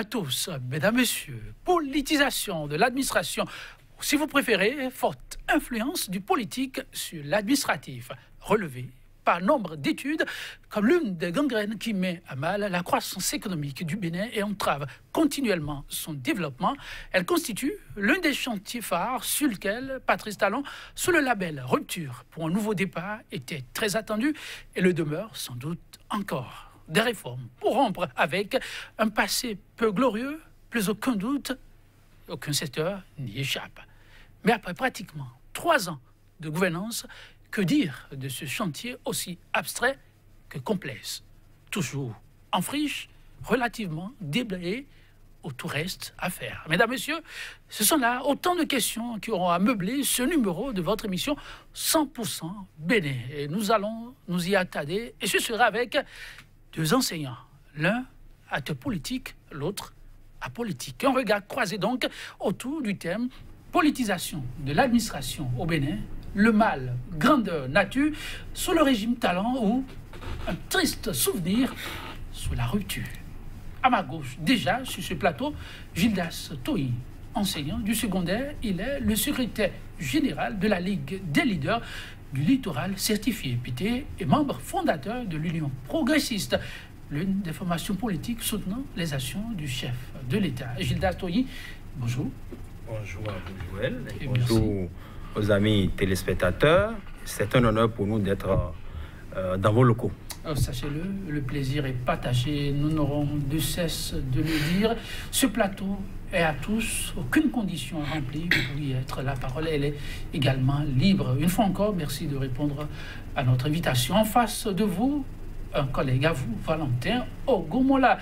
à tous, mesdames, messieurs. Politisation de l'administration, si vous préférez, forte influence du politique sur l'administratif, relevée par nombre d'études comme l'une des gangrènes qui met à mal la croissance économique du Bénin et entrave continuellement son développement. Elle constitue l'un des chantiers phares sur lequel Patrice Talon, sous le label Rupture pour un nouveau départ, était très attendu et le demeure sans doute encore. Des réformes pour rompre avec un passé peu glorieux, plus aucun doute, aucun secteur n'y échappe. Mais après pratiquement 3 ans de gouvernance, que dire de ce chantier aussi abstrait que complexe? Toujours en friche, relativement déblayé, au tout reste à faire. Mesdames, Messieurs, ce sont là autant de questions qui auront à meubler ce numéro de votre émission 100% Bénin. Et nous allons nous y attarder, et ce sera avec 2 enseignants, l'un à te politique, l'autre à politique. Un regard croisé donc autour du thème politisation de l'administration au Bénin, le mal, grandeur, nature, sous le régime Talon ou un triste souvenir sous la rupture. À ma gauche, déjà sur ce plateau, Gildas Toyi, enseignant du secondaire. Il est le secrétaire général de la Ligue des leaders du littoral certifié PT et membre fondateur de l'Union progressiste, l'une des formations politiques soutenant les actions du chef de l'État. Gildas Toyi, bonjour. Bonjour à vous, Joël. Et bonjour aux amis téléspectateurs. C'est un honneur pour nous d'être dans vos locaux. Sachez-le, le plaisir est partagé. Nous n'aurons de cesse de le dire. Ce plateau est à tous, aucune condition remplie pour y être. La parole, elle est également libre. Une fois encore, merci de répondre à notre invitation. En face de vous, un collègue à vous, Valentin Ogomola.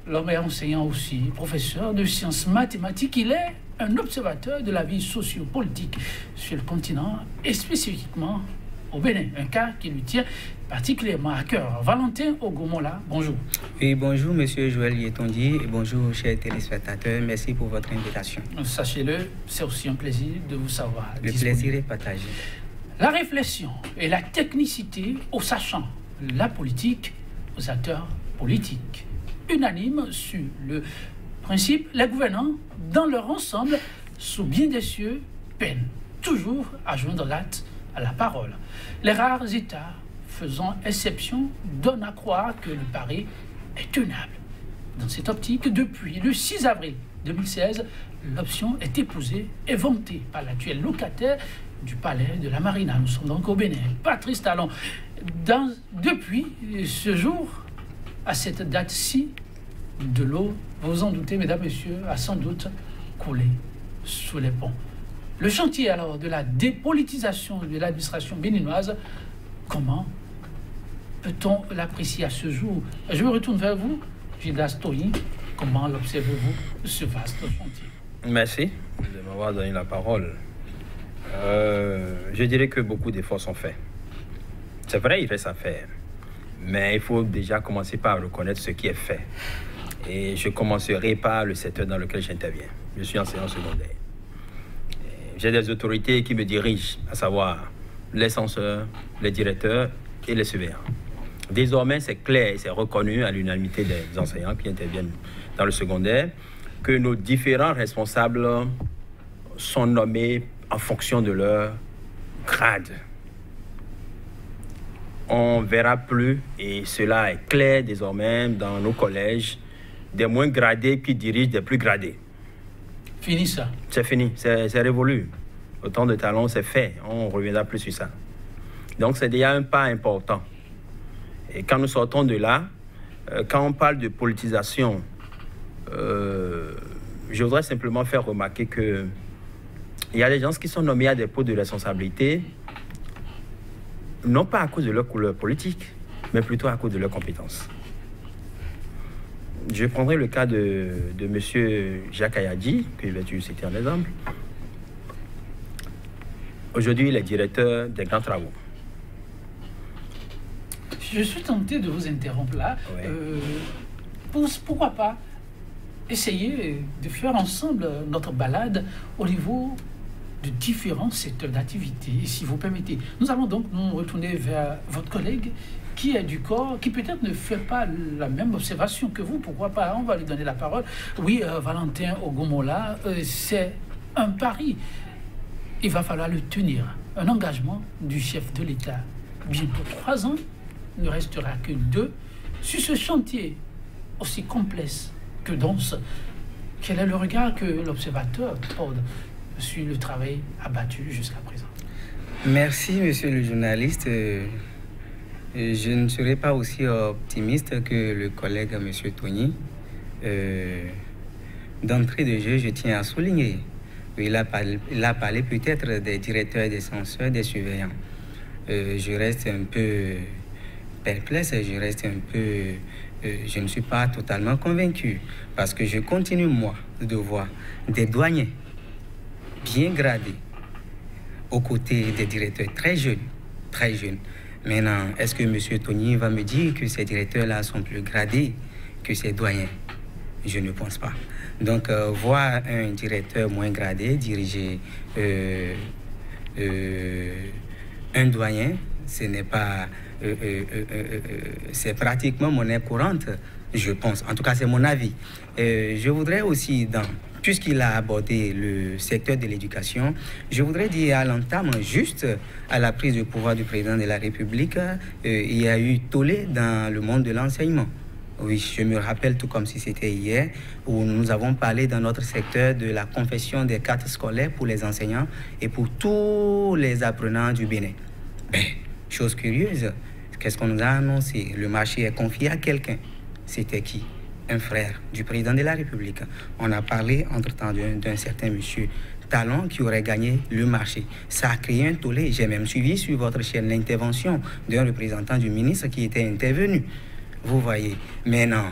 L'homme est enseignant aussi, professeur de sciences mathématiques. Il est un observateur de la vie sociopolitique sur le continent et spécifiquement au Bénin, un cas qui lui tient particulièrement à cœur. Valentin Ogomola, bonjour. Oui, bonjour monsieur Joël Yetondi et bonjour chers téléspectateurs. Merci pour votre invitation. Sachez-le, c'est aussi un plaisir de vous savoir. Le plaisir est partagé. La réflexion et la technicité aux sachants, la politique aux acteurs politiques. Unanime sur le principe, les gouvernants, dans leur ensemble, sous bien des cieux, peinent toujours à joindre l'acte à la parole. Les rares États faisant exception donnent à croire que le pari est tenable. Dans cette optique, depuis le 6 avril 2016, l'option est épousée et vantée par l'actuel locataire du palais de la Marina. Nous sommes donc au Bénin, Patrice Talon. Depuis ce jour, à cette date-ci, de l'eau, vous vous en doutez, mesdames, messieurs, a sans doute coulé sous les ponts. Le chantier alors de la dépolitisation de l'administration béninoise, comment peut-on l'apprécier à ce jour? Je me retourne vers vous, Gildas Toyi. Comment l'observez-vous, ce vaste chantier? Merci de m'avoir donné la parole. Je dirais que beaucoup d'efforts sont faits. C'est vrai, il reste à faire. Mais il faut déjà commencer par reconnaître ce qui est fait. Et je commencerai par le secteur dans lequel j'interviens. Je suis enseignant secondaire. J'ai des autorités qui me dirigent, à savoir les censeurs, les directeurs et les surveillants. Désormais, c'est clair et c'est reconnu à l'unanimité des enseignants qui interviennent dans le secondaire que nos différents responsables sont nommés en fonction de leur grade. On ne verra plus, et cela est clair désormais dans nos collèges, des moins gradés qui dirigent des plus gradés. Fini ça. C'est fini, c'est révolu. Au temps de Talon, c'est fait. On ne reviendra plus sur ça. Donc, c'est déjà un pas important. Et quand nous sortons de là, quand on parle de politisation, je voudrais simplement faire remarquer qu'il y a des gens qui sont nommés à des postes de responsabilité, non pas à cause de leur couleur politique, mais plutôt à cause de leurs compétences. Je prendrai le cas de M. Jacques Ayadji, que je vais citer en exemple. Aujourd'hui, il est directeur des grands travaux. Je suis tenté de vous interrompre là. Ouais. Pourquoi pas essayer de faire ensemble notre balade au niveau de différents secteurs d'activité, si vous permettez. Nous allons donc nous retourner vers votre collègue qui est du corps, qui peut-être ne fait pas la même observation que vous. Pourquoi pas? On va lui donner la parole. Oui, Valentin Ogomola, c'est un pari. Il va falloir le tenir. Un engagement du chef de l'État. Bientôt 3 ans, ne restera que 2 sur ce chantier aussi complexe que dense. Quel est le regard que l'observateur porte sur le travail abattu jusqu'à présent? Merci, monsieur le journaliste. Je ne serai pas aussi optimiste que le collègue monsieur Tony. D'entrée de jeu, je tiens à souligner. Il a parlé peut-être des directeurs, des censeurs, des surveillants. Je reste un peu perplexe, je ne suis pas totalement convaincu parce que je continue, moi, de voir des douaniers bien gradés aux côtés des directeurs très jeunes, très jeunes. Maintenant, est-ce que M. Tony va me dire que ces directeurs-là sont plus gradés que ces doyens? Je ne pense pas. Donc, voir un directeur moins gradé diriger un doyen, ce n'est pas... c'est pratiquement monnaie courante, je pense. En tout cas, c'est mon avis. Je voudrais aussi, puisqu'il a abordé le secteur de l'éducation, je voudrais dire à l'entame, juste à la prise de pouvoir du président de la République, il y a eu tollé dans le monde de l'enseignement. Oui, je me rappelle tout comme si c'était hier, où nous avons parlé dans notre secteur de la confession des cartes scolaires pour les enseignants et pour tous les apprenants du Bénin. Ben, chose curieuse, qu'est-ce qu'on nous a annoncé? Le marché est confié à quelqu'un. C'était qui? Un frère du président de la République. On a parlé entre-temps d'un certain monsieur Talon qui aurait gagné le marché. Ça a créé un tollé. J'ai même suivi sur votre chaîne l'intervention d'un représentant du ministre qui était intervenu. Vous voyez. Maintenant,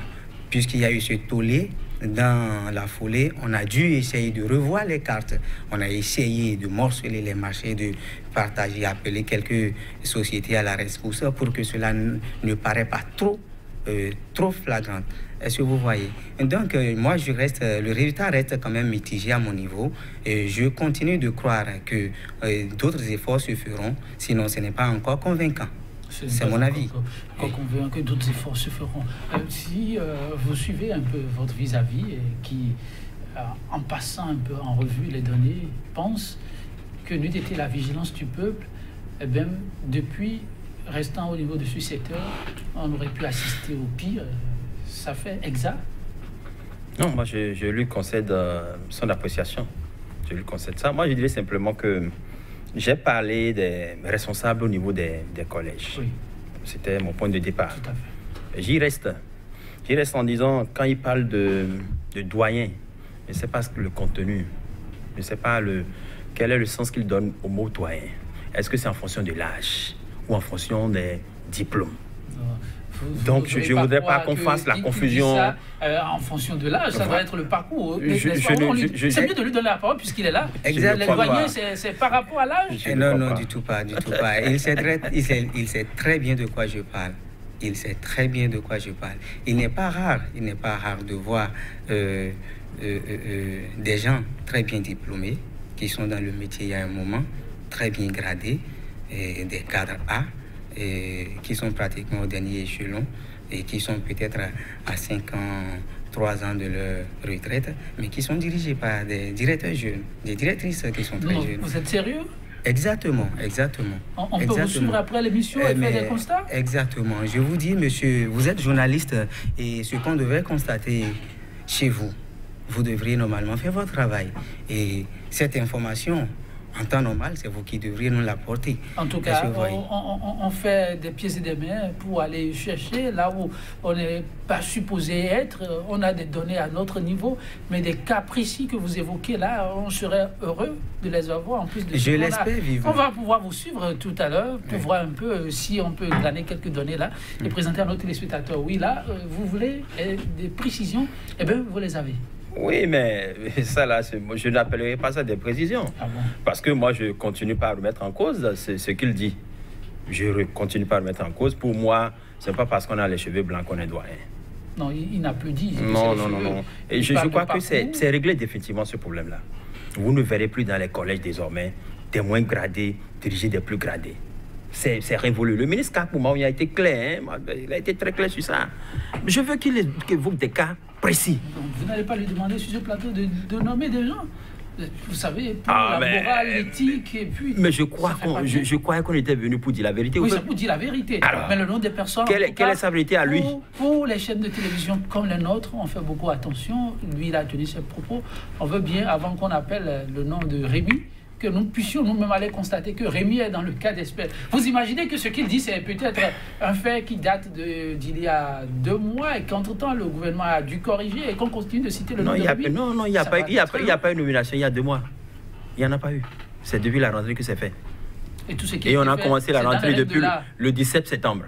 puisqu'il y a eu ce tollé, dans la foulée, on a dû essayer de revoir les cartes. On a essayé de morceler les marchés, de partager, appeler quelques sociétés à la rescousse pour que cela ne paraît pas trop flagrant. Est-ce que vous voyez? Donc, moi, le résultat reste quand même mitigé à mon niveau. Et je continue de croire que d'autres efforts se feront, sinon ce n'est pas encore convaincant. C'est mon avis. Encore convaincu que d'autres efforts se feront. Si vous suivez un peu votre vis-à-vis, qui, en passant un peu en revue les données, pense que n'eût été la vigilance du peuple, eh bien, depuis, restant au niveau de ce secteur, on aurait pu assister au pire. Ça fait exact? Non, moi, je lui concède son appréciation. Je lui concède ça. Moi, je dirais simplement que j'ai parlé des responsables au niveau des collèges. Oui. C'était mon point de départ. Tout à fait. J'y reste. J'y reste en disant, quand il parle de doyen, je ne sais pas le contenu. Je ne sais pas quel est le sens qu'il donne au mot doyen. Est-ce que c'est en fonction de l'âge ou en fonction des diplômes? Donc, je ne voudrais pas qu'on fasse la confusion. Ça, en fonction de l'âge, ça doit être le parcours. C'est mieux de lui donner la parole puisqu'il est là. Exactement. Le doyen, c'est par rapport à l'âge? Non, du tout pas. Il sait très bien de quoi je parle. Il sait très bien de quoi je parle. Il n'est pas rare de voir des gens très bien diplômés qui sont dans le métier il y a un moment, très bien gradés, et des cadres A, et qui sont pratiquement au dernier échelon et qui sont peut-être à 5 ans, 3 ans de leur retraite, mais qui sont dirigés par des directeurs jeunes, des directrices qui sont très jeunes. Vous êtes sérieux? Exactement. On peut vous suivre après l'émission et faire des constats? Exactement. Je vous dis, monsieur, vous êtes journaliste et ce qu'on devrait constater chez vous, vous devriez normalement faire votre travail. Et cette information, en temps normal, c'est vous qui devriez nous l'apporter. En tout cas, on fait des pieds et des mains pour aller chercher là où on n'est pas supposé être. On a des données à notre niveau, mais des cas précis que vous évoquez là, on serait heureux de les avoir. En plus de je l'espère vivement. On va pouvoir vous suivre tout à l'heure pour voir un peu si on peut glaner quelques données là et présenter à nos téléspectateurs. Oui, là, vous voulez des précisions, eh bien, vous les avez. Oui, mais ça là, je n'appellerai pas ça des précisions. Ah bon? Parce que moi, je continue pas à remettre en cause ce qu'il dit. Je continue pas à remettre en cause. Pour moi, c'est pas parce qu'on a les cheveux blancs qu'on est doyen. Non, il n'a plus dit. Non. Et je crois que c'est réglé définitivement ce problème-là. Vous ne verrez plus dans les collèges désormais des moins gradés diriger des plus gradés. c'est révolu. Le ministre Kapouma, il a été clair, hein, il a été très clair sur ça. Je veux qu'il évoque des cas précis. Donc, vous n'allez pas lui demander sur ce plateau de nommer des gens. Vous savez, pour la morale, l'éthique, et puis... Mais je croyais qu'on était venu pour dire la vérité. Oui, c'est pour dire la vérité. Alors, mais le nom des personnes... Quelle est sa vérité à lui? Pour les chaînes de télévision comme les nôtres, on fait beaucoup attention. Lui, il a tenu ses propos. On veut bien, avant qu'on appelle le nom de Rémi, que nous puissions nous-mêmes aller constater que Rémi est dans le cas d'espèce. Vous imaginez que ce qu'il dit, c'est peut-être un fait qui date d'il y a 2 mois et qu'entre-temps, le gouvernement a dû corriger et qu'on continue de citer le nom de Rémi. Non, il n'y a pas eu de nomination il y a 2 mois. Il n'y en a pas eu. C'est depuis la rentrée que c'est fait. Et, tout ce qui on a commencé la rentrée depuis le 17 septembre.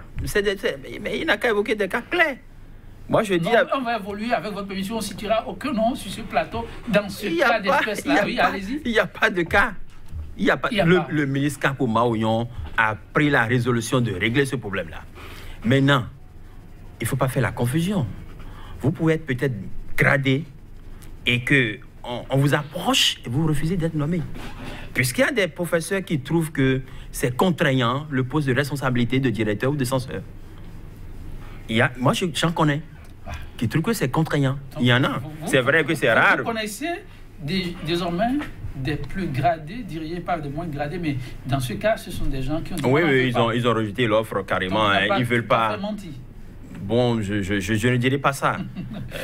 Mais il n'a qu'à évoquer des cas clairs. Moi, je dis... On va évoluer avec votre permission. On ne citera aucun nom sur ce plateau dans ce cas d'espèce-là. Oui, allez-y. Il n'y a pas de cas. Le ministre Kapouma Ouyon a pris la résolution de régler ce problème-là. Maintenant, il ne faut pas faire la confusion. Vous pouvez être peut-être gradé et qu'on vous approche et vous refusez d'être nommé. Puisqu'il y a des professeurs qui trouvent que c'est contraignant le poste de responsabilité de directeur ou de censeur. Moi, j'en connais qui trouvent que c'est contraignant. Il y en a. C'est vrai que c'est rare. Vous connaissez désormais des plus gradés, diriez pas des moins gradés, mais dans ce cas, ce sont des gens qui ont... Oui, ils ont rejeté l'offre carrément. Ils ne veulent pas... Bon, je ne dirais pas ça.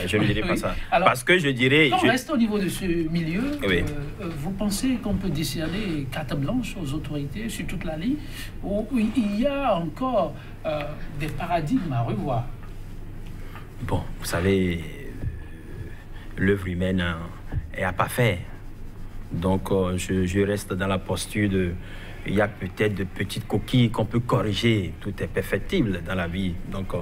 Je ne dirais pas ça. Alors, parce que je dirais... On reste au niveau de ce milieu. Oui. Vous pensez qu'on peut décerner carte blanche aux autorités sur toute la ligne, où il y a encore des paradigmes à revoir? Bon, vous savez, l'œuvre humaine est à pas faire. Donc, je reste dans la posture de... Il y a peut-être de petites coquilles qu'on peut corriger. Tout est perfectible dans la vie. Donc,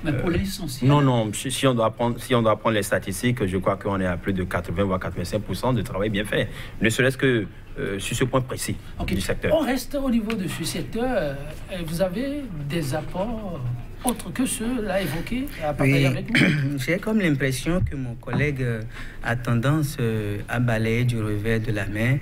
mais pour l'essentiel... Non. Si on doit prendre les statistiques, je crois qu'on est à plus de 80 voire 85% de travail bien fait. Ne serait-ce que sur ce point précis du secteur. On reste au niveau de ce secteur. Vous avez des apports autres que ceux-là évoqués à partager avec nous? J'ai comme l'impression que mon collègue a tendance à balayer du revers de la main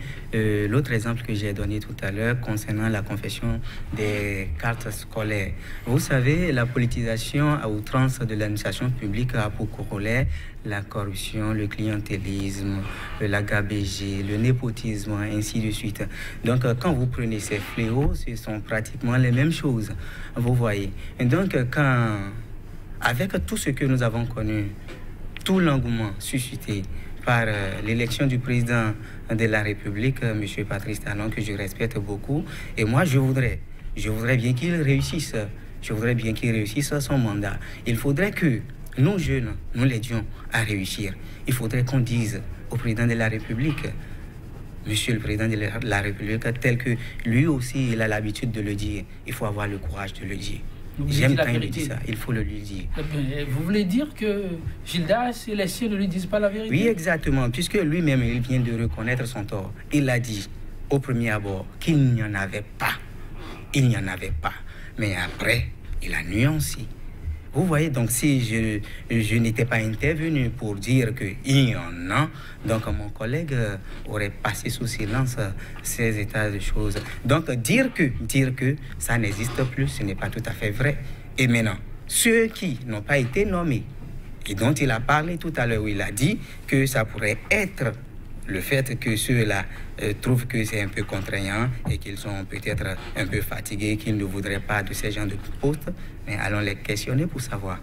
l'autre exemple que j'ai donné tout à l'heure concernant la confection des cartes scolaires. Vous savez, la politisation à outrance de l'administration publique a pour corollaire la corruption, le clientélisme, la gabegie, le népotisme, ainsi de suite. Donc, quand vous prenez ces fléaux, ce sont pratiquement les mêmes choses, vous voyez. Et donc, avec tout ce que nous avons connu, tout l'engouement suscité par l'élection du président de la République, M. Patrice Talon, que je respecte beaucoup, et moi, je voudrais bien qu'il réussisse. Je voudrais bien qu'il réussisse son mandat. Il faudrait que nous, jeunes, nous l'aidions à réussir. Il faudrait qu'on dise au président de la République, Monsieur le président de la République, tel que lui aussi, il a l'habitude de le dire, il faut avoir le courage de le dire. J'aime quand il dit ça, il faut le lui dire. Vous voulez dire que Gildas et les siens ne lui disent pas la vérité? Oui, exactement, puisque lui-même, il vient de reconnaître son tort. Il a dit au premier abord qu'il n'y en avait pas. Il n'y en avait pas. Mais après, il a nuancé. Vous voyez, donc si je n'étais pas intervenu pour dire qu'il y en a, donc mon collègue aurait passé sous silence ces états de choses. Donc dire que ça n'existe plus, ce n'est pas tout à fait vrai. Et maintenant, ceux qui n'ont pas été nommés, et dont il a parlé tout à l'heure, où il a dit que ça pourrait être le fait que ceux-là trouvent que c'est un peu contraignant et qu'ils sont peut-être un peu fatigués, qu'ils ne voudraient pas de ces gens de poste, mais allons les questionner pour savoir.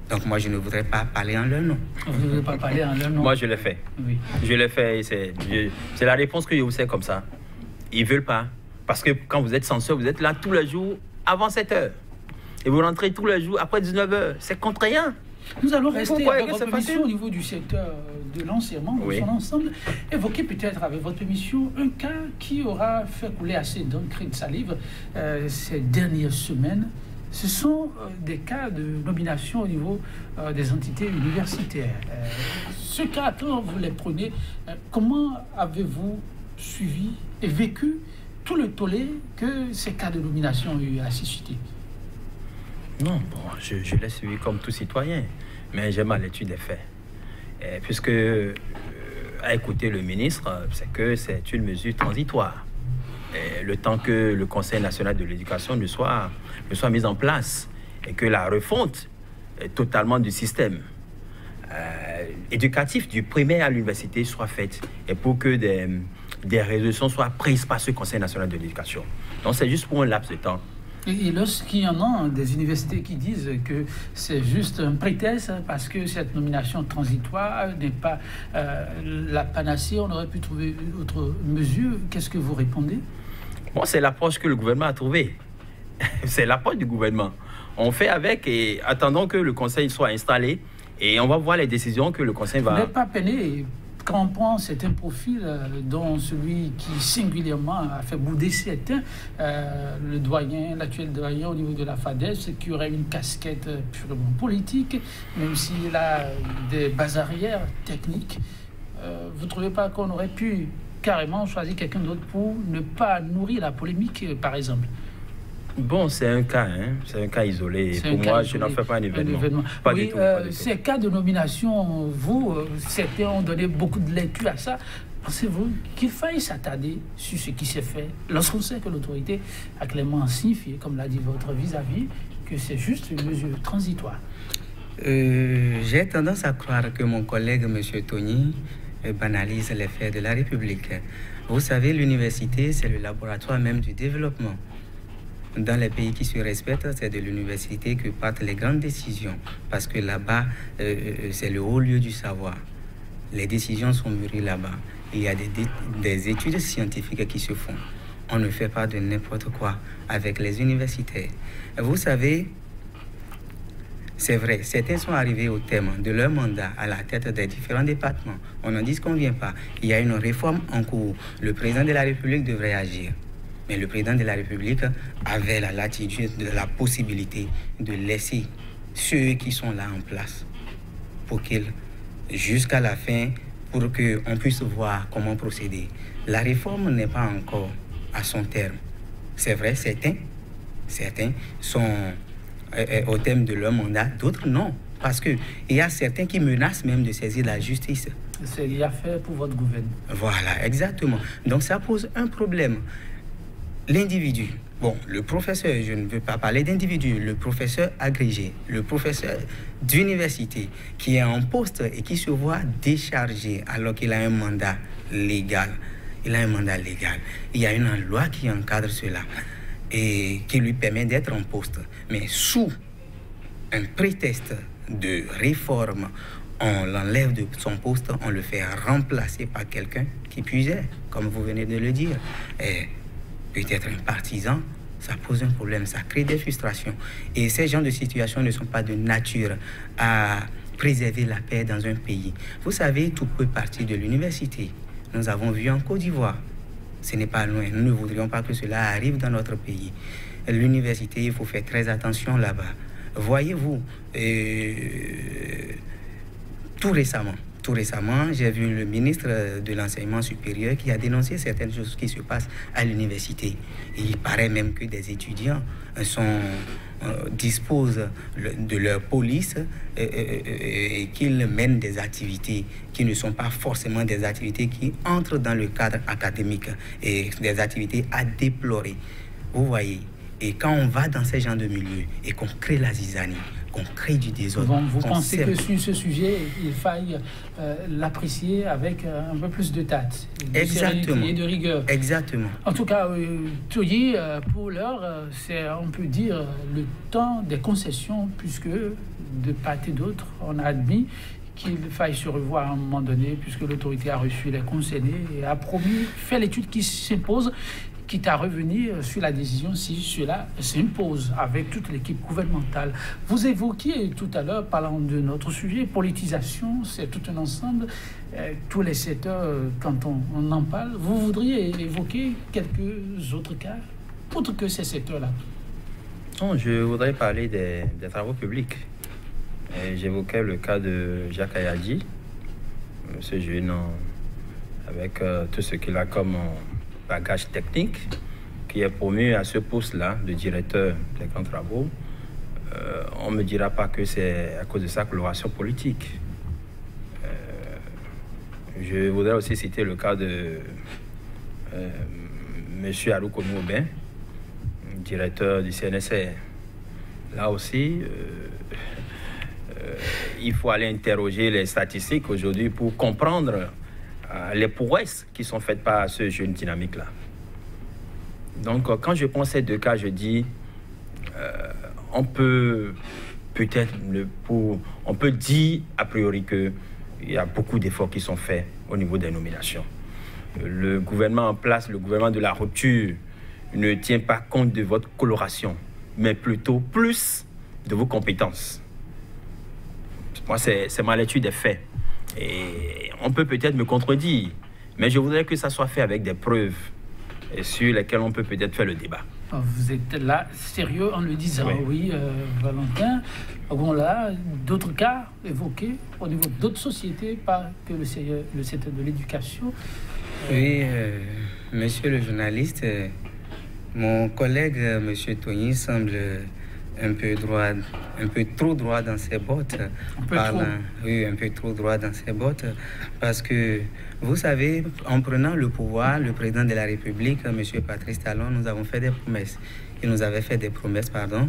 Donc moi, je ne voudrais pas parler en leur nom. Vous ne voudrez pas parler en leur nom? Moi, je l'ai fait. Oui. Je l'ai fait. C'est la réponse que je vous sais comme ça. Ils ne veulent pas. Parce que quand vous êtes censeur, vous êtes là tous les jours avant 7 heures. Et vous rentrez tous les jours après 19 heures. C'est contraignant. Nous allons rester avec votre permission au niveau du secteur de l'enseignement dans son ensemble. Évoquer peut-être avec votre permission un cas qui aura fait couler assez d'encre et de salive ces dernières semaines. Ce sont des cas de nomination au niveau des entités universitaires. Ce cas, quand vous les prenez, comment avez-vous suivi et vécu tout le tollé que ces cas de nomination ont eu à susciter? Non, bon, je l'ai suivi comme tout citoyen, mais j'ai mal l'étude des faits. Puisque, à écouter le ministre, c'est que c'est une mesure transitoire. le temps que le Conseil national de l'éducation ne soit mis en place et que la refonte totalement du système éducatif du primaire à l'université soit faite et pour que des résolutions soient prises par ce Conseil national de l'éducation. Donc c'est juste pour un laps de temps. Et lorsqu'il y en a des universités qui disent que c'est juste un prétexte parce que cette nomination transitoire n'est pas la panacée, on aurait pu trouver une autre mesure, qu'est-ce que vous répondez? Bon, c'est l'approche que le gouvernement a trouvée. C'est l'approche du gouvernement. On fait avec et attendons que le conseil soit installé et on va voir les décisions que le conseil va... Vous n'êtes pas peiné quand on prend certains profils, dont celui qui singulièrement a fait bouder certains, le doyen, l'actuel doyen au niveau de la FADES, qui aurait une casquette purement politique, même s'il a des bases arrières techniques. Vous ne trouvez pas qu'on aurait pu carrément choisir quelqu'un d'autre pour ne pas nourrir la polémique, par exemple? Bon, c'est un cas, hein? C'est un cas isolé. Pour moi, je n'en fais pas un événement. Pas oui, du tout, pas du tout. Ces cas de nomination, vous, certains ont donné beaucoup de lecture à ça. Pensez-vous qu'il faille s'attarder sur ce qui s'est fait lorsqu'on sait que l'autorité a clairement signifié, comme l'a dit votre vis-à-vis, que c'est juste une mesure transitoire? J'ai tendance à croire que mon collègue, M. Tony, banalise les faits de la République. Vous savez, l'université, c'est le laboratoire même du développement. Dans les pays qui se respectent, c'est de l'université que partent les grandes décisions, parce que là-bas, c'est le haut lieu du savoir. Les décisions sont mûries là-bas. Il y a des études scientifiques qui se font. On ne fait pas de n'importe quoi avec les universitaires. Vous savez, c'est vrai, certains sont arrivés au terme de leur mandat à la tête des différents départements. On n'en dit ce qu'on ne vient pas. Il y a une réforme en cours. Le président de la République devrait agir. Mais le président de la République avait la latitude, la possibilité de laisser ceux qui sont là en place pour qu'ils, jusqu'à la fin, pour qu'on puisse voir comment procéder. La réforme n'est pas encore à son terme. C'est vrai, certains sont au terme de leur mandat, d'autres non. Parce qu'il y a certains qui menacent même de saisir la justice. C'est l'affaire pour votre gouvernement. Voilà, exactement. Donc ça pose un problème. L'individu, bon, le professeur, je ne veux pas parler d'individu, le professeur agrégé, le professeur d'université qui est en poste et qui se voit déchargé alors qu'il a un mandat légal. Il a un mandat légal. Il y a une loi qui encadre cela et qui lui permet d'être en poste. Mais sous un prétexte de réforme, on l'enlève de son poste, on le fait remplacer par quelqu'un qui puisait, comme vous venez de le dire. Et peut-être un partisan, ça pose un problème, ça crée des frustrations. Et ces genres de situations ne sont pas de nature à préserver la paix dans un pays. Vous savez, tout peut partir de l'université. Nous avons vu en Côte d'Ivoire. Ce n'est pas loin. Nous ne voudrions pas que cela arrive dans notre pays. L'université, il faut faire très attention là-bas. Voyez-vous, tout récemment, j'ai vu le ministre de l'Enseignement supérieur qui a dénoncé certaines choses qui se passent à l'université. Il paraît même que des étudiants disposent de leur police et qu'ils mènent des activités qui ne sont pas forcément des activités qui entrent dans le cadre académique et des activités à déplorer. Vous voyez, et quand on va dans ces genres de milieux et qu'on crée la zizanie, qu'on crée du désordre. Bon, vous pensez que sur ce sujet, il faille l'apprécier avec un peu plus de tact, de sérénité et de rigueur. Exactement. En tout cas, Toyi, pour l'heure, c'est, on peut dire, le temps des concessions, puisque de part et d'autre, on a admis qu'il faille se revoir à un moment donné, puisque l'autorité a reçu les concernés et a promis faire l'étude qui s'impose, quitte à revenir sur la décision si cela s'impose avec toute l'équipe gouvernementale. Vous évoquiez tout à l'heure, parlant de notre sujet, politisation, c'est tout un ensemble, tous les secteurs, quand on en parle. Vous voudriez évoquer quelques autres cas, autres que ces secteurs-là? Non, je voudrais parler des travaux publics. J'évoquais le cas de Jacques Ayadji, ce jeune avec tout ce qu'il a comme bagage technique, qui est promu à ce poste-là de directeur des grands travaux. On ne me dira pas que c'est à cause de sa coloration politique. Je voudrais aussi citer le cas de M. Arouko Aubin, directeur du CNSR. Là aussi, il faut aller interroger les statistiques aujourd'hui pour comprendre les prouesses qui sont faites par ce jeune dynamique-là. Donc, quand je pense à ces deux cas, je dis, on peut peut-être, on peut dire a priori qu'il y a beaucoup d'efforts qui sont faits au niveau des nominations. Le gouvernement en place, le gouvernement de la rupture, ne tient pas compte de votre coloration, mais plutôt plus de vos compétences. Moi, c'est ma lecture des faits. Et on peut peut-être me contredire, mais je voudrais que ça soit fait avec des preuves et sur lesquelles on peut peut-être faire le débat. Vous êtes là sérieux en le disant, oui, Valentin. Bon, là, d'autres cas évoqués au niveau d'autres sociétés, pas que le secteur de l'éducation. Oui, monsieur le journaliste, mon collègue, monsieur Tony, semble un peu trop droit dans ses bottes. Oui, un peu trop droit dans ses bottes. Parce que, vous savez, en prenant le pouvoir, le président de la République, monsieur Patrice Talon, nous avons fait des promesses. Il nous avait fait des promesses, pardon.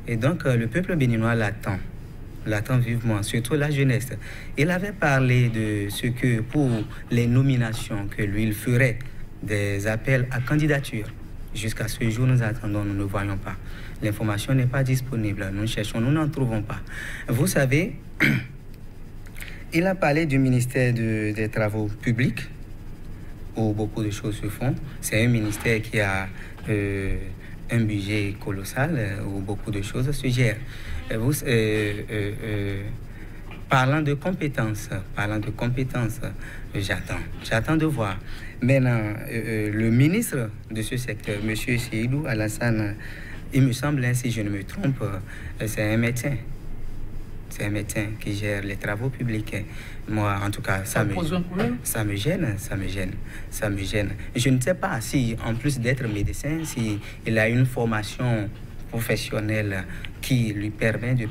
Et donc, le peuple béninois l'attend vivement, surtout la jeunesse. Il avait parlé de ce que, pour les nominations, que lui, il ferait des appels à candidature. Jusqu'à ce jour, nous attendons, nous ne voyons pas. L'information n'est pas disponible. Nous cherchons, nous n'en trouvons pas. Vous savez, il a parlé du ministère des Travaux publics, où beaucoup de choses se font. C'est un ministère qui a un budget colossal, où beaucoup de choses se gèrent. Parlant de compétences, j'attends de voir. Maintenant, le ministre de ce secteur, M. Seydou Alassane, il me semble, si je ne me trompe, c'est un médecin. C'est un médecin qui gère les travaux publics. Moi, en tout cas, ça me gêne. Je ne sais pas si, en plus d'être médecin, s'il a une formation professionnelle qui lui permet de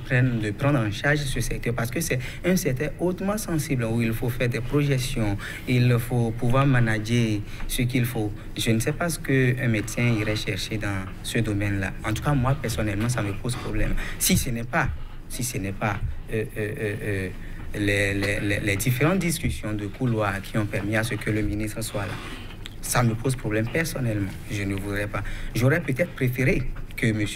prendre en charge ce secteur, parce que c'est un secteur hautement sensible où il faut faire des projections, il faut pouvoir manager ce qu'il faut. Je ne sais pas ce qu'un médecin irait chercher dans ce domaine-là. En tout cas, moi, personnellement, ça me pose problème. Si ce n'est pas les différentes discussions de couloir qui ont permis à ce que le ministre soit là, ça me pose problème personnellement. Je ne voudrais pas. J'aurais peut-être préféré que M.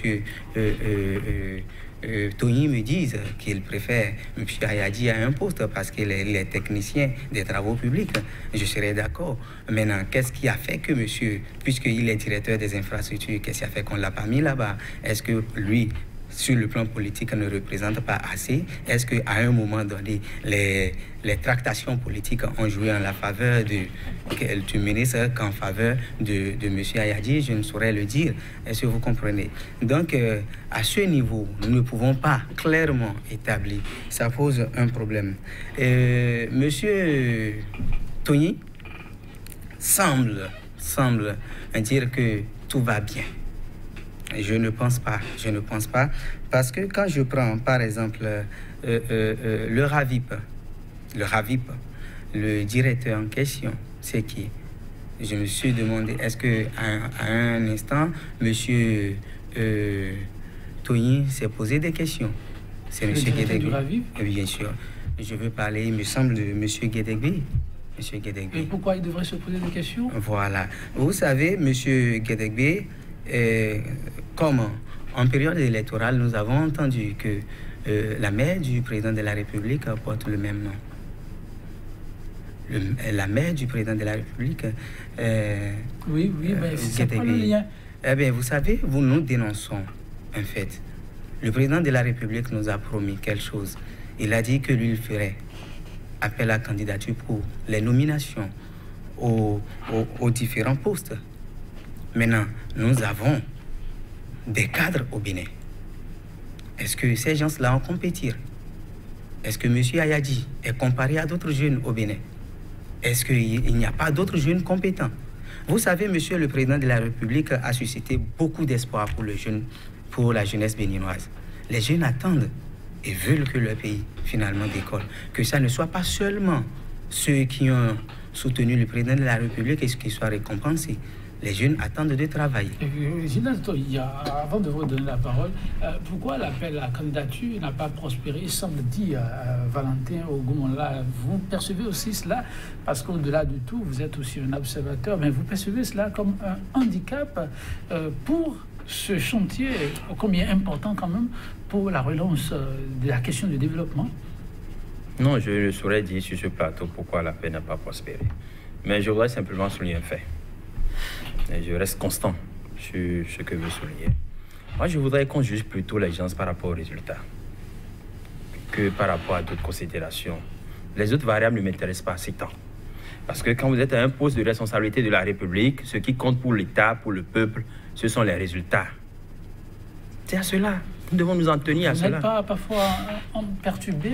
Tony me dise qu'il préfère M. Ayadi à un poste parce qu'il est technicien des travaux publics. Je serais d'accord. Maintenant, qu'est-ce qui a fait que monsieur, puisqu'il est directeur des infrastructures, qu'est-ce qui a fait qu'on ne l'a pas mis là-bas? Est-ce que lui, sur le plan politique, ne représente pas assez? Est-ce qu'à un moment donné, les tractations politiques ont joué en la faveur du ministre qu'en faveur de M. Ayadi? Je ne saurais le dire. Est-ce que vous comprenez? Donc, à ce niveau, nous ne pouvons pas clairement établir. Ça pose un problème. Monsieur Tony semble dire que tout va bien. Je ne pense pas, parce que quand je prends, par exemple, le RAVIP, le directeur en question, c'est qui? Je me suis demandé, est-ce qu'à un instant, monsieur Tony s'est posé des questions? C'est monsieur Guédégui. Bien sûr. Je veux parler, il me semble, de monsieur Guédégui. Et pourquoi il devrait se poser des questions? Voilà. Vous savez, monsieur Guédégui, comme en période électorale, nous avons entendu que la mère du président de la République porte le même nom. La mère du président de la République... oui, mais c'est pas le lien. Eh bien, vous savez, nous dénonçons un fait. Le président de la République nous a promis quelque chose. Il a dit que lui, il ferait appel à candidature pour les nominations aux différents postes. Maintenant, nous avons des cadres au Bénin. Est-ce que ces gens-là vont compétir? Est-ce que M. Ayadi est comparé à d'autres jeunes au Bénin? Est-ce qu'il n'y a pas d'autres jeunes compétents? Vous savez, Monsieur le Président de la République a suscité beaucoup d'espoir pour la jeunesse béninoise. Les jeunes attendent et veulent que leur pays, finalement, décolle. Que ça ne soit pas seulement ceux qui ont soutenu le Président de la République et qui soient récompensés. Les jeunes attendent de travailler. Avant de vous donner la parole, pourquoi l'appel à la candidature n'a pas prospéré, semble-t-il, Valentin Ogumola? Vous percevez aussi cela, parce qu'au-delà de tout, vous êtes aussi un observateur, mais vous percevez cela comme un handicap pour ce chantier, combien important quand même, pour la relance de la question du développement? Non, je ne saurais dire sur ce plateau pourquoi l'appel n'a pas prospéré. Mais je voudrais simplement souligner un fait. Et je reste constant sur ce que vous soulignez. Moi, je voudrais qu'on juge plutôt les gens par rapport aux résultats que par rapport à d'autres considérations. Les autres variables ne m'intéressent pas si tant. Parce que quand vous êtes à un poste de responsabilité de la République, ce qui compte pour l'État, pour le peuple, ce sont les résultats. C'est à cela. Nous devons nous en tenir à cela. Vous n'êtes pas parfois perturbé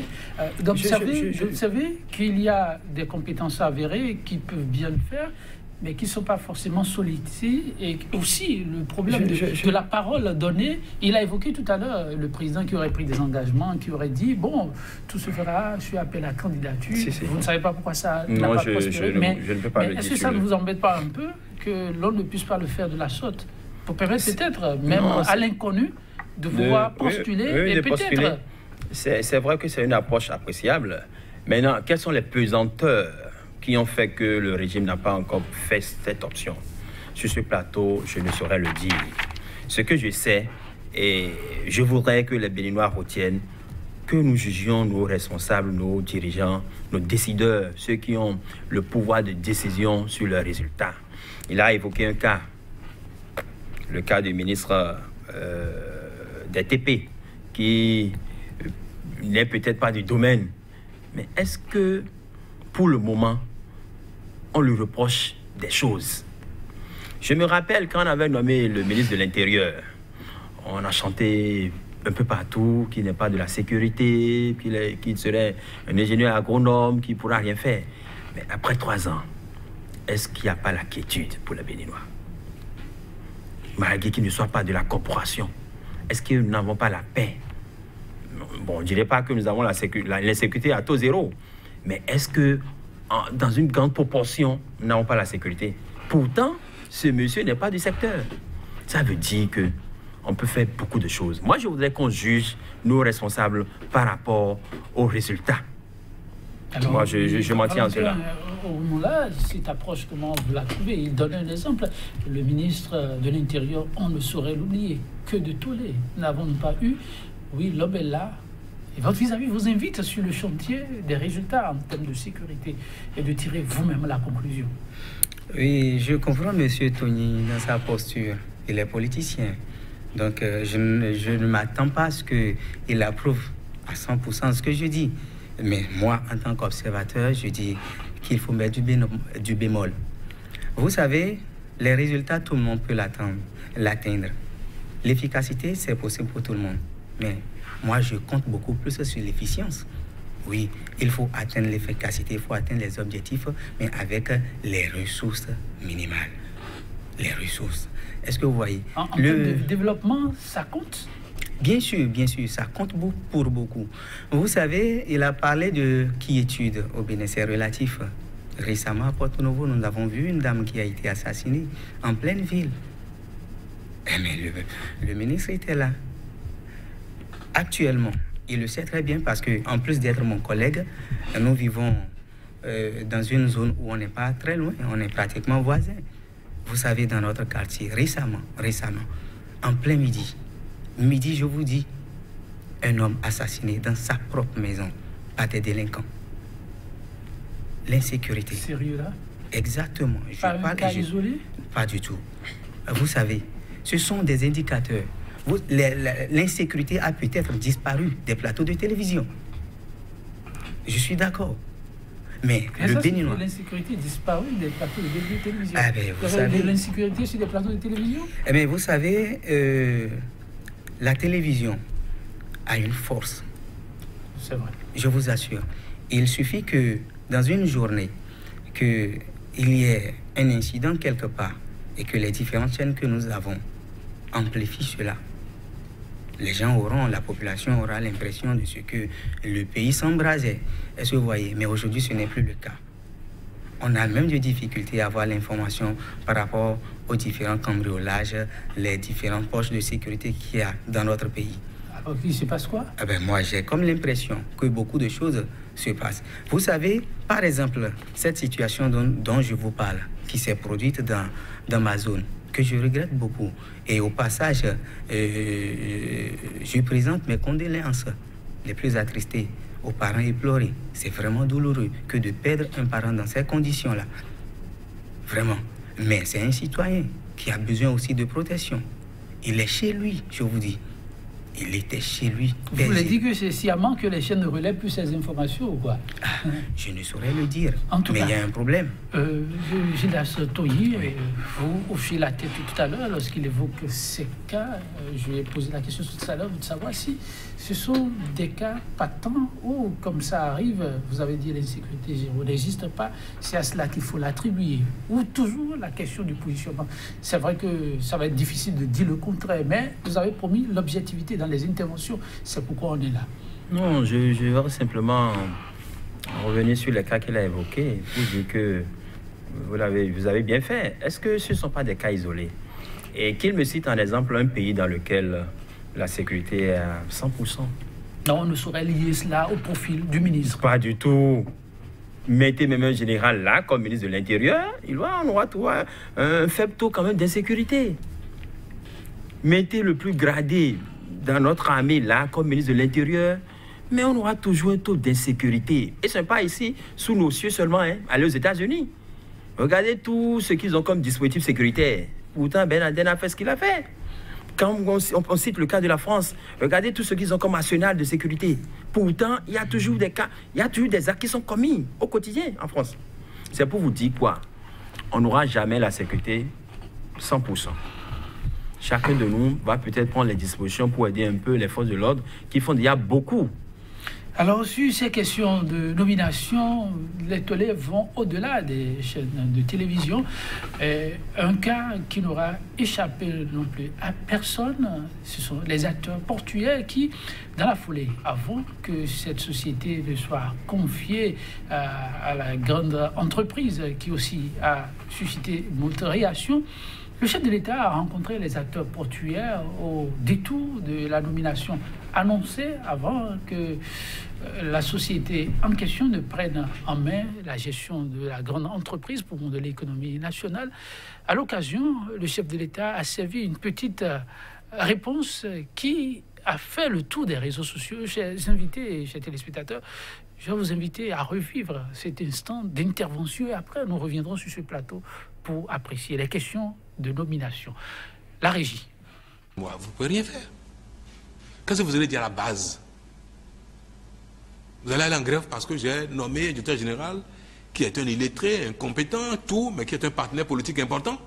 d'observer qu'il y a des compétences avérées qui peuvent bien le faire, mais qui ne sont pas forcément sollicitées. Et aussi, le problème de la parole donnée, il a évoqué tout à l'heure le président qui aurait pris des engagements, qui aurait dit, bon, tout se fera, je suis appelé à la candidature. Vous ne savez pas pourquoi ça n'a pas prospéré. Je ne peux pas le dire. Est-ce que ça ne vous embête pas un peu que l'on ne puisse pas le faire de la sorte, pour permettre peut-être, même à l'inconnu, de pouvoir postuler et peut-être... C'est vrai que c'est une approche appréciable. Maintenant, quelles sont les pesanteurs qui ont fait que le régime n'a pas encore fait cette option? Sur ce plateau, je ne saurais le dire. Ce que je sais, et je voudrais que les Béninois retiennent, que nous jugions nos responsables, nos dirigeants, nos décideurs, ceux qui ont le pouvoir de décision sur leurs résultats. Il a évoqué un cas, le cas du ministre des TP, qui n'est peut-être pas du domaine. Mais est-ce que, pour le moment, on lui reproche des choses? Je me rappelle quand on avait nommé le ministre de l'Intérieur, on a chanté un peu partout qu'il n'est pas de la sécurité, qu'il serait un ingénieur agronome qui ne pourra rien faire. Mais après 3 ans, est-ce qu'il n'y a pas la quiétude pour les Béninois? Malgré qu'il ne soit pas de la corporation, est-ce que nous n'avons pas la paix? Bon, je ne dirais pas que nous avons l'insécurité à taux zéro, mais est-ce que, dans une grande proportion, nous n'avons pas la sécurité? Pourtant, ce monsieur n'est pas du secteur. Ça veut dire qu'on peut faire beaucoup de choses. Moi, je voudrais qu'on juge nos responsables par rapport aux résultats. Alors, moi, je m'en tiens à cela. Au moment-là, cette approche, comment vous la trouvez? Il donne un exemple. Le ministre de l'Intérieur, on ne saurait l'oublier. Que de tollé n'avons-nous pas eu? Oui, l'homme est là. Et votre vis-à-vis vous invite sur le chantier des résultats en termes de sécurité et de tirer vous-même la conclusion. Oui, je comprends M. Tony dans sa posture. Il est politicien. Donc, je ne m'attends pas à ce qu'il approuve à 100% ce que je dis. Mais moi, en tant qu'observateur, je dis qu'il faut mettre du bémol. Vous savez, les résultats, tout le monde peut l'atteindre. L'efficacité, c'est possible pour tout le monde. Mais moi, je compte beaucoup plus sur l'efficience. Oui, il faut atteindre l'efficacité, il faut atteindre les objectifs, mais avec les ressources minimales. Les ressources. Est-ce que vous voyez? En termes de développement, ça compte? Bien sûr, ça compte pour beaucoup. Vous savez, il a parlé de quiétude au Bénin, c'est relatif. Récemment, à Porto Novo, nous avons vu une dame qui a été assassinée en pleine ville. Mais le ministre était là. Actuellement, il le sait très bien parce qu'en plus d'être mon collègue, nous vivons dans une zone où on n'est pas très loin, on est pratiquement voisins. Vous savez, dans notre quartier, récemment, en plein midi, je vous dis, un homme assassiné dans sa propre maison par des délinquants. L'insécurité. Sérieux là? Exactement. Pas un cas isolé? Pas du tout. Vous savez, ce sont des indicateurs. L'insécurité a peut-être disparu des plateaux de télévision. Je suis d'accord. Mais le Béninois... L'insécurité disparue des plateaux de télévision. Ah ben, vous savez... L'insécurité sur des plateaux de télévision? Eh bien, vous savez, la télévision a une force. C'est vrai. Je vous assure. Il suffit que, dans une journée, qu'il y ait un incident quelque part et que les différentes chaînes que nous avons amplifient cela. La population aura l'impression de ce que le pays s'embrasait. Est-ce que vous voyez? Mais aujourd'hui, ce n'est plus le cas. On a même des difficultés à avoir l'information par rapport aux différents cambriolages, les différentes poches de sécurité qu'il y a dans notre pays. Alors, il se passe quoi? Moi, j'ai comme l'impression que beaucoup de choses se passent. Vous savez, par exemple, cette situation dont je vous parle, qui s'est produite dans ma zone, que je regrette beaucoup. Et au passage, je présente mes condoléances les plus attristées aux parents éplorés. C'est vraiment douloureux que de perdre un parent dans ces conditions-là. Vraiment. Mais c'est un citoyen qui a besoin aussi de protection. Il est chez lui, je vous dis. Il était chez lui. Vous voulez dire que c'est sciemment que les chaînes ne relèvent plus ces informations ou quoi? Je ne saurais le dire. En tout mais cas, il y a un problème. Gildas Toyi, vous hochiez la tête tout à l'heure lorsqu'il évoque ces cas. Je lui ai posé la question tout à l'heure de savoir si ce sont des cas patents ou, comme ça arrive, vous avez dit l'insécurité zéro n'existe pas, c'est à cela qu'il faut l'attribuer. Ou toujours la question du positionnement. C'est vrai que ça va être difficile de dire le contraire, mais vous avez promis l'objectivité dans les interventions. C'est pourquoi on est là. Non, je vais simplement revenir sur les cas qu'il a évoqués pour dire que vous avez bien fait. Est-ce que ce ne sont pas des cas isolés? Et qu'il me cite en exemple un pays dans lequel la sécurité est à 100%. Non, on ne saurait lier cela au profil du ministre. Pas du tout. Mettez même un général là, comme ministre de l'Intérieur, on aura tout un faible taux quand même d'insécurité. Mettez le plus gradé dans notre armée là, comme ministre de l'Intérieur, mais on aura toujours un taux d'insécurité. Et ce n'est pas ici, sous nos cieux seulement, hein. Allez aux États-Unis. Regardez tout ce qu'ils ont comme dispositif sécuritaire. Pourtant, Ben Laden a fait ce qu'il a fait. Quand on cite le cas de la France, regardez tout ce qu'ils ont comme arsenal de sécurité. Pourtant, il y a toujours des cas, il y a toujours des actes qui sont commis au quotidien en France. C'est pour vous dire quoi? On n'aura jamais la sécurité 100%. Chacun de nous va peut-être prendre les dispositions pour aider un peu les forces de l'ordre qui font déjà beaucoup. Alors, sur ces questions de nomination, les tollés vont au-delà des chaînes de télévision. Un cas qui n'aura échappé non plus à personne, ce sont les acteurs portuaires qui, dans la foulée, avant que cette société ne soit confiée à la grande entreprise qui aussi a suscité une réaction, le chef de l'État a rencontré les acteurs portuaires au détour de la nomination annoncée avant que la société en question ne prenne en main la gestion de la grande entreprise pour de l'économie nationale. À l'occasion, le chef de l'État a servi une petite réponse qui a fait le tour des réseaux sociaux. Chers invités et chers téléspectateurs, je vais vous inviter à revivre cet instant d'intervention et après nous reviendrons sur ce plateau pour apprécier les questions de nomination. La régie. Moi, vous ne pouvez rien faire. Qu'est-ce que vous allez dire à la base? Vous allez aller en grève parce que j'ai nommé un directeur général qui est un illettré, incompétent, tout, mais qui est un partenaire politique important.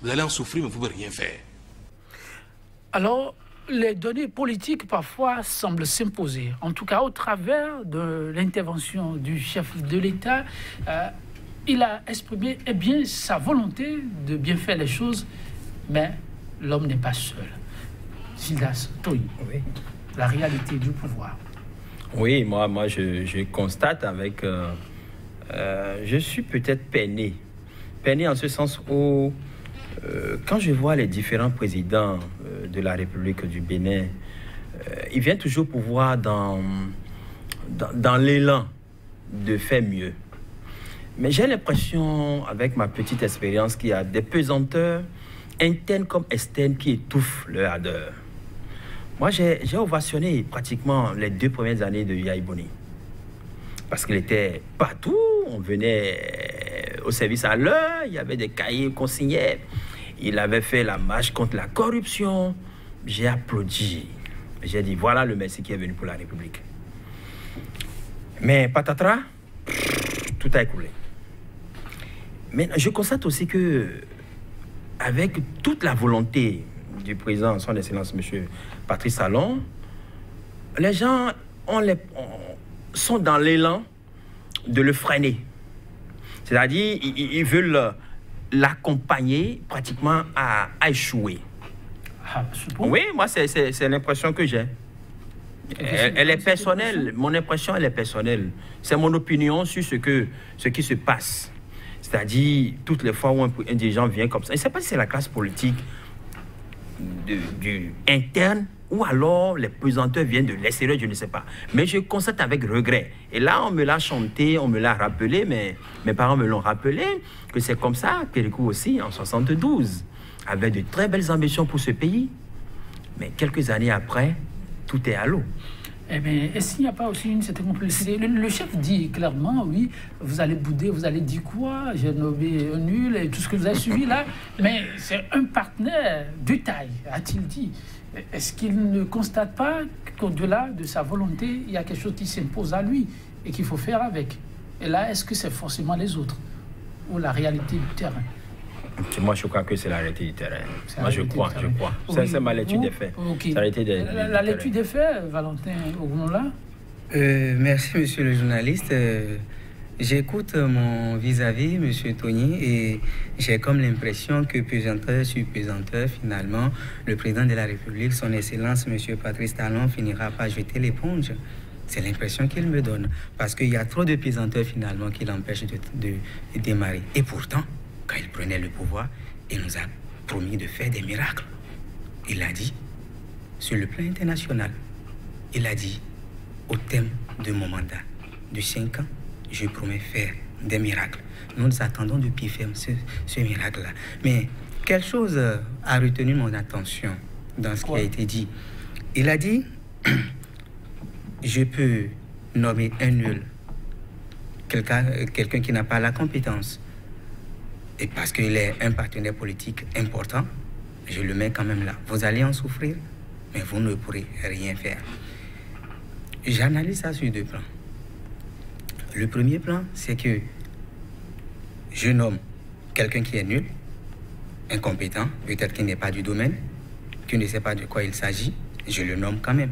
Vous allez en souffrir, mais vous ne pouvez rien faire. Alors, les données politiques parfois semblent s'imposer. En tout cas, au travers de l'intervention du chef de l'État, il a exprimé sa volonté de bien faire les choses, mais l'homme n'est pas seul. Gildas Toyi, oui. La réalité du pouvoir. Oui, moi je constate avec... je suis peut-être peiné. Peiné en ce sens où, quand je vois les différents présidents de la République du Bénin, ils viennent toujours pouvoir dans l'élan de faire mieux. Mais j'ai l'impression, avec ma petite expérience, qu'il y a des pesanteurs internes comme externes qui étouffent leur ardeur. Moi, j'ai ovationné pratiquement les 2 premières années de Yaya Boni. Parce qu'il était partout, on venait au service à l'heure, il y avait des cahiers qu'on signait. Il avait fait la marche contre la corruption. J'ai applaudi. J'ai dit, voilà le Messie qui est venu pour la République. Mais patatras, tout a écoulé. Mais je constate aussi que, avec toute la volonté du président, son Excellence, M. Patrice Talon, les gens sont dans l'élan de le freiner. C'est-à-dire, ils veulent l'accompagner pratiquement à échouer. Ah, oui, moi, c'est l'impression que j'ai. Elle est personnelle. Mon impression, elle est personnelle. C'est mon opinion sur ce qui se passe. C'est-à-dire, toutes les fois où un dirigeant vient comme ça, je ne sais pas si c'est la classe politique du interne ou alors les pesanteurs viennent de l'extérieur, je ne sais pas. Mais je constate avec regret. Et là, on me l'a chanté, on me l'a rappelé, mais mes parents me l'ont rappelé, que c'est comme ça qu'Éric aussi, en 72, avait de très belles ambitions pour ce pays. Mais quelques années après, tout est à l'eau. Eh bien, est-ce qu'il n'y a pas aussi une certaine complicité? Le chef dit clairement, oui, vous allez bouder, vous allez dire quoi? J'ai nommé un nul et tout ce que vous avez suivi là. Mais c'est un partenaire de taille, a-t-il dit. Est-ce qu'il ne constate pas qu'au-delà de sa volonté, il y a quelque chose qui s'impose à lui et qu'il faut faire avec? Et là, est-ce que c'est forcément les autres ou la réalité du terrain? Moi, je crois que c'est la réalité du terrain. Moi, je crois. Oui. C'est ma lecture des faits. Okay. La lecture des faits, Valentin Ogunla. Merci, monsieur le journaliste. J'écoute mon vis-à-vis, monsieur Tony, et j'ai comme l'impression que pesanteur sur pesanteur, finalement, le président de la République, son Excellence, monsieur Patrice Talon, finira par jeter l'éponge. C'est l'impression qu'il me donne. Parce qu'il y a trop de pesanteur, finalement, qui l'empêche de démarrer. Et pourtant, quand il prenait le pouvoir, il nous a promis de faire des miracles. Il l'a dit sur le plan international. Il a dit au thème de mon mandat de 5 ans, je promets faire des miracles. Nous attendons depuis ferme ce miracle-là. Mais quelque chose a retenu mon attention dans ce qui a été dit. Il a dit, je peux nommer un nul, quelqu'un qui n'a pas la compétence. Et parce qu'il est un partenaire politique important, je le mets quand même là. Vous allez en souffrir, mais vous ne pourrez rien faire. J'analyse ça sur 2 plans. Le premier plan, c'est que je nomme quelqu'un qui est nul, incompétent, peut-être qui n'est pas du domaine, qui ne sait pas de quoi il s'agit, je le nomme quand même.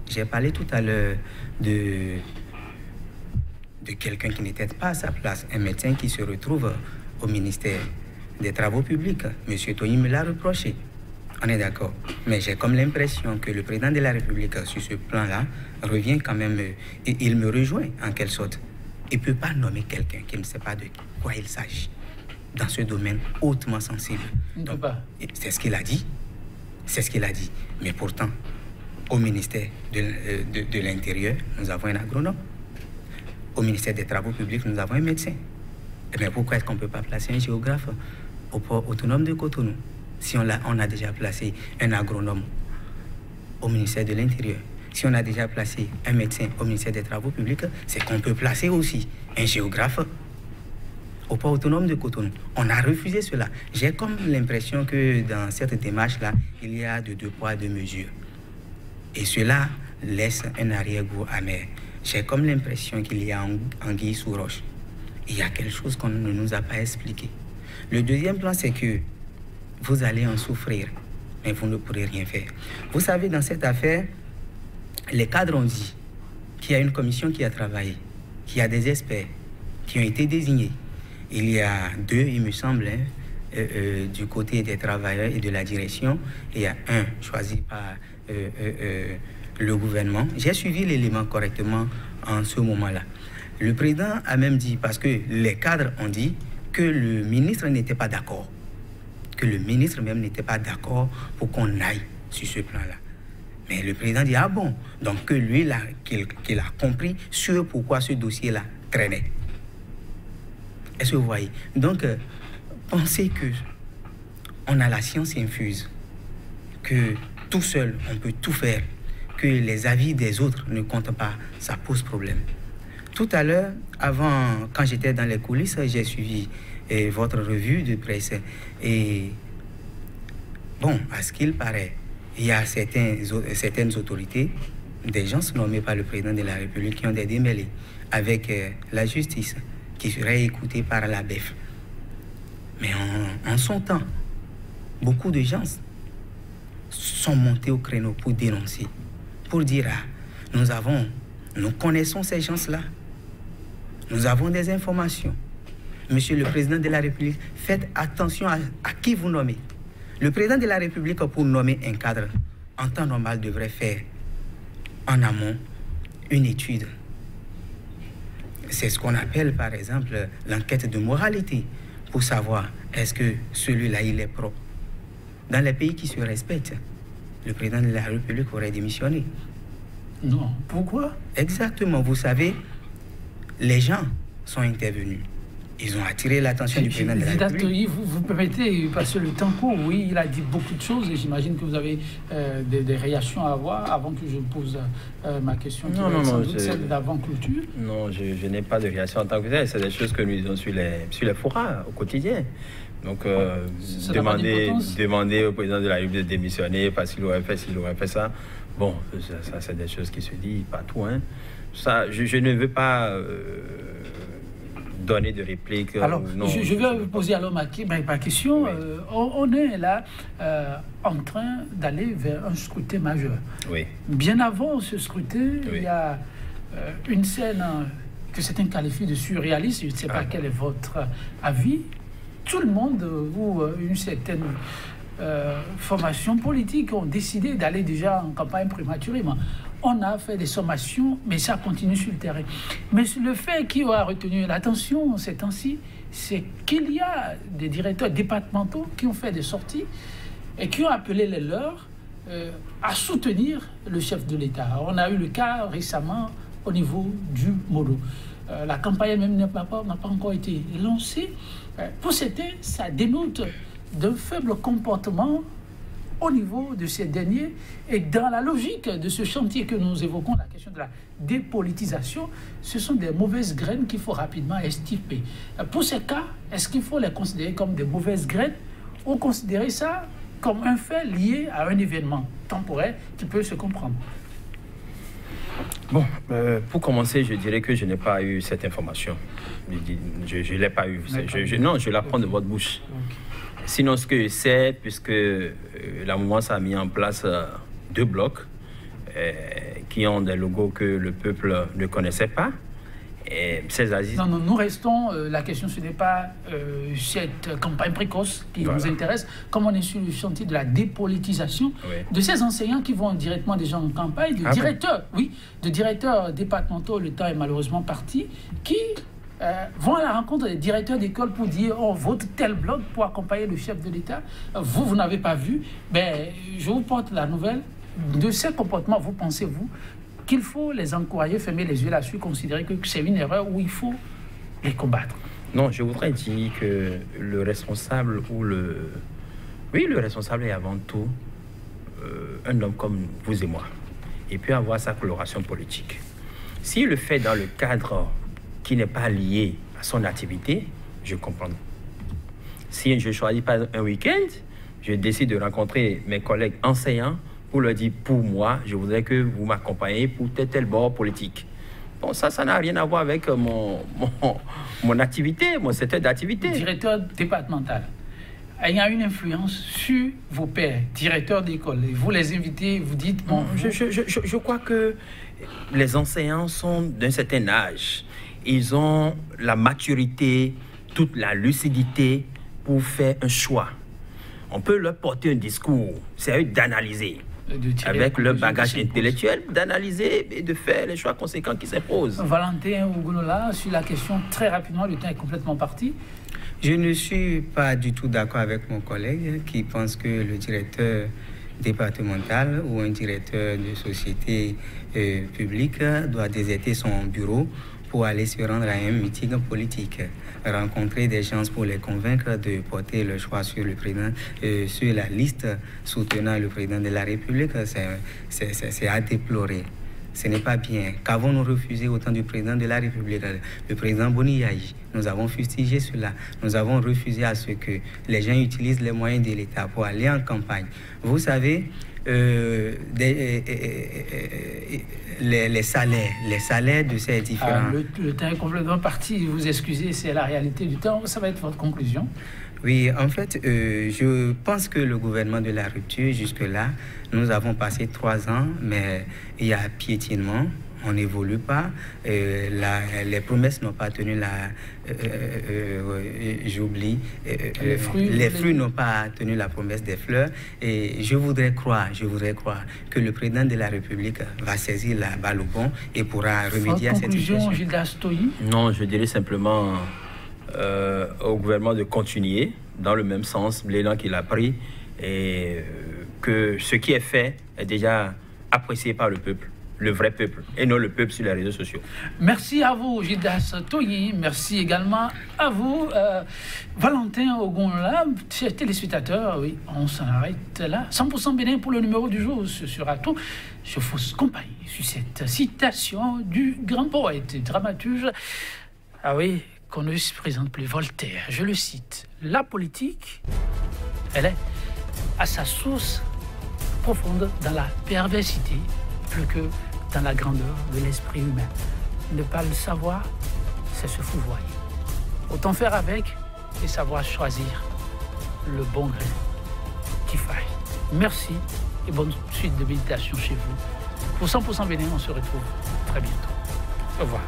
J'ai parlé tout à l'heure de quelqu'un qui n'était pas à sa place, un médecin qui se retrouve au ministère des Travaux publics. Monsieur Tony me l'a reproché. On est d'accord. Mais j'ai comme l'impression que le président de la République, sur ce plan-là, revient quand même, et il me rejoint en quelque sorte. Il ne peut pas nommer quelqu'un qui ne sait pas de quoi il s'agit dans ce domaine hautement sensible. Donc, c'est ce qu'il a dit. C'est ce qu'il a dit. Mais pourtant, au ministère de l'Intérieur, nous avons un agronome. Au ministère des Travaux publics, nous avons un médecin. Mais pourquoi est-ce qu'on ne peut pas placer un géographe au port autonome de Cotonou? Si on a déjà placé un agronome au ministère de l'Intérieur, si on a déjà placé un médecin au ministère des Travaux publics, c'est qu'on peut placer aussi un géographe au port autonome de Cotonou. On a refusé cela. J'ai comme l'impression que dans cette démarche-là, il y a de 2 poids, 2 mesures. Et cela laisse un arrière-goût amer. J'ai comme l'impression qu'il y a anguille sous roche. Il y a quelque chose qu'on ne nous a pas expliqué. Le deuxième plan, c'est que vous allez en souffrir, mais vous ne pourrez rien faire. Vous savez, dans cette affaire, les cadres ont dit qu'il y a une commission qui a travaillé, qu'il y a des experts qui ont été désignés. Il y a 2, il me semble, du côté des travailleurs et de la direction. Il y a un choisi par le gouvernement. J'ai suivi l'élément correctement en ce moment-là. Le président a même dit, parce que les cadres ont dit que le ministre n'était pas d'accord, que le ministre même n'était pas d'accord pour qu'on aille sur ce plan-là. Mais le président dit, ah bon, donc que lui, là, qu'il a compris sur pourquoi ce dossier-là traînait. Est-ce que vous voyez? Donc, pensez qu'on a la science infuse, que tout seul, on peut tout faire, que les avis des autres ne comptent pas, ça pose problème. Tout à l'heure, quand j'étais dans les coulisses, j'ai suivi votre revue de presse. Et bon, à ce qu'il paraît, il y a certaines autorités, des gens nommés par le président de la République qui ont des démêlés avec la justice, qui seraient écoutés par la BEF. Mais en son temps, beaucoup de gens sont montés au créneau pour dénoncer, pour dire, nous connaissons ces gens-là. Nous avons des informations. Monsieur le président de la République, faites attention à qui vous nommez. Le président de la République, pour nommer un cadre, en temps normal, devrait faire en amont une étude. C'est ce qu'on appelle, par exemple, l'enquête de moralité, pour savoir est-ce que celui-là, il est propre. Dans les pays qui se respectent, le président de la République aurait démissionné. Non. Pourquoi? Exactement. Vous savez, les gens sont intervenus. Ils ont attiré l'attention du président de la République. Vous permettez, parce que le temps court, oui, il a dit beaucoup de choses et j'imagine que vous avez des réactions à avoir avant que je pose ma question. Non, celle d'avant-clôture. Non, je n'ai pas de réaction en tant que tel. C'est des choses que nous disons sur les forats au quotidien. Donc, demander au président de la République de démissionner parce qu'il aurait fait ci, il aurait fait ça. Bon, ça c'est des choses qui se disent partout. Hein. Ça, je ne veux pas donner de réplique. Alors, non, je vais vous poser alors ma question. Oui. On est là en train d'aller vers un scrutin majeur. Oui. Bien avant ce scrutin, oui, il y a une scène que certains qualifient de surréaliste. Je ne sais pas quel est votre avis. Tout le monde, ou une certaine formation politique, ont décidé d'aller déjà en campagne prématurément. On a fait des sommations, mais ça continue sur le terrain. Mais le fait qui a retenu l'attention ces temps-ci, c'est qu'il y a des directeurs départementaux qui ont fait des sorties et qui ont appelé les leurs à soutenir le chef de l'État. On a eu le cas récemment au niveau du Molo. La campagne même n'a pas encore été lancée. Pour certains, ça dénote d'un faible comportement au niveau de ces derniers et dans la logique de ce chantier que nous évoquons, la question de la dépolitisation, ce sont des mauvaises graines qu'il faut rapidement extirper. Pour ces cas, est-ce qu'il faut les considérer comme des mauvaises graines ou considérer ça comme un fait lié à un événement temporaire qui peut se comprendre? Bon, pour commencer, je dirais que je n'ai pas eu cette information. Je ne l'ai pas eu. Non, je l'apprends de votre bouche. Okay. Sinon, ce que je sais, puisque la mouvance a mis en place 2 blocs qui ont des logos que le peuple ne connaissait pas. Et non, nous restons, la question ce n'est pas cette campagne précoce qui nous intéresse, comme on est sur le chantier de la dépolitisation, de ces enseignants qui vont directement déjà en campagne, de directeurs, de directeurs départementaux, le temps est malheureusement parti, qui vont à la rencontre des directeurs d'école pour dire on vote tel bloc pour accompagner le chef de l'État. Vous n'avez pas vu, mais je vous porte la nouvelle. De ces comportements, vous pensez-vous qu'il faut les encourager, fermer les yeux là-dessus, considérer que c'est une erreur où il faut les combattre? Non, je voudrais dire que le responsable le responsable est avant tout un homme comme vous et moi. Il peut avoir sa coloration politique. S'il le fait dans le cadre qui n'est pas lié à son activité, je comprends. Si je ne choisis pas un week-end, je décide de rencontrer mes collègues enseignants pour leur dire, pour moi, je voudrais que vous m'accompagniez pour tel bord politique. Bon, ça n'a rien à voir avec mon activité, mon secteur d'activité. Directeur départemental, il y a une influence sur vos pairs, directeurs d'école. Vous les invitez, vous dites... Bon, je crois que les enseignants sont d'un certain âge. Ils ont la maturité, toute la lucidité pour faire un choix. On peut leur porter un discours, c'est à eux d'analyser. Avec leur bagage intellectuel, d'analyser et de faire les choix conséquents qui s'imposent. Valentin Ougunola, sur la question, très rapidement, le temps est complètement parti. Je ne suis pas du tout d'accord avec mon collègue qui pense que le directeur départemental ou un directeur de société publique doit déserter son bureau pour aller se rendre à un meeting politique, rencontrer des gens pour les convaincre de porter le choix sur le président, sur la liste soutenant le président de la République. C'est à déplorer. Ce n'est pas bien. Qu'avons-nous refusé au temps du président de la République, le président Boniaï? Nous avons fustigé cela. Nous avons refusé à ce que les gens utilisent les moyens de l'État pour aller en campagne. Vous savez, les salaires de ces différents... Le temps est complètement parti, vous excusez, c'est la réalité du temps. Ça va être votre conclusion? Oui, en fait, je pense que le gouvernement de la rupture, jusque-là, nous avons passé 3 ans, mais il y a piétinement. on n'évolue pas. Les promesses n'ont pas tenu j'oublie. Les fruits n'ont pas tenu la promesse des fleurs. Et je voudrais croire que le président de la République va saisir la balle au bon et pourra remédier à cette situation. Gildas Toyi? Non, je dirais simplement au gouvernement de continuer dans le même sens, l'élan qu'il a pris, et que ce qui est fait est déjà apprécié par le peuple, le vrai peuple, et non le peuple sur les réseaux sociaux. Merci à vous, Gildas Toyi. Merci également à vous, Valentin Ogonla. Chers téléspectateurs, oui, on s'en arrête là. 100% Bénin pour le numéro du jour. Ce sera tout. Je vous compagne sur cette citation du grand poète et dramaturge. Ah oui, qu'on ne se présente plus, Voltaire. Je le cite. La politique, elle est à sa source profonde dans la perversité, plus que dans la grandeur de l'esprit humain. Ne pas le savoir, c'est se fouvoyer. Autant faire avec et savoir choisir le bon grain qui faille. Merci et bonne suite de méditation chez vous. Pour 100% Bénin, on se retrouve très bientôt. Au revoir.